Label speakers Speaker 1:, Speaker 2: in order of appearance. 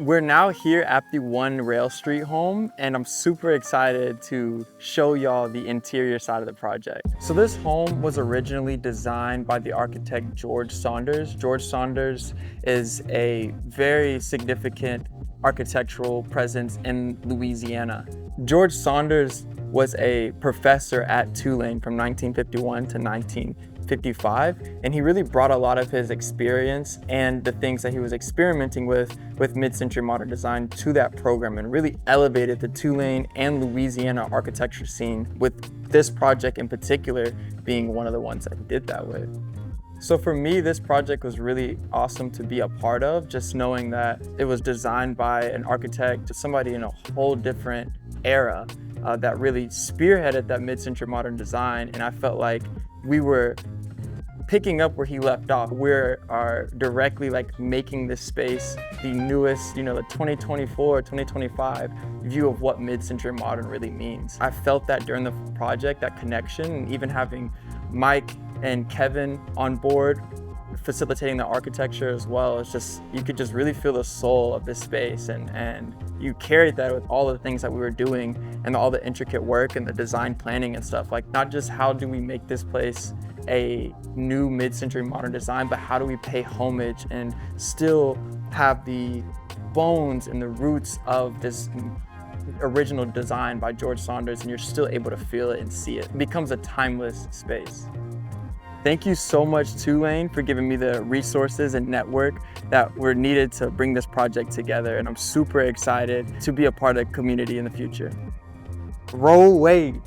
Speaker 1: We're now here at the One Rail Street home, and I'm super excited to show y'all the interior side of the project. So this home was originally designed by the architect George Saunders. George Saunders is a very significant architectural presence in Louisiana. George Saunders was a professor at Tulane from 1951 to 1955, and he really brought a lot of his experience and the things that he was experimenting with mid-century modern design to that program and really elevated the Tulane and Louisiana architecture scene, with this project in particular being one of the ones that he did that with. So for me, this project was really awesome to be a part of, just knowing that it was designed by an architect, somebody in a whole different era that really spearheaded that mid-century modern design. And I felt like we were picking up where he left off. We are directly making this space the newest, the 2024, 2025 view of what mid-century modern really means. I felt that during the project, that connection, and even having Mike and Kevin on board facilitating the architecture as well. It's just, you could just really feel the soul of this space, and you carried that with all the things that we were doing and all the intricate work and the design planning and stuff. Like, not just how do we make this place a new mid-century modern design, but how do we pay homage and still have the bones and the roots of this original design by George Saunders, and you're still able to feel it and see it. It becomes a timeless space. Thank you so much, Tulane, for giving me the resources and network that were needed to bring this project together. And I'm super excited to be a part of the community in the future. Roll Wade.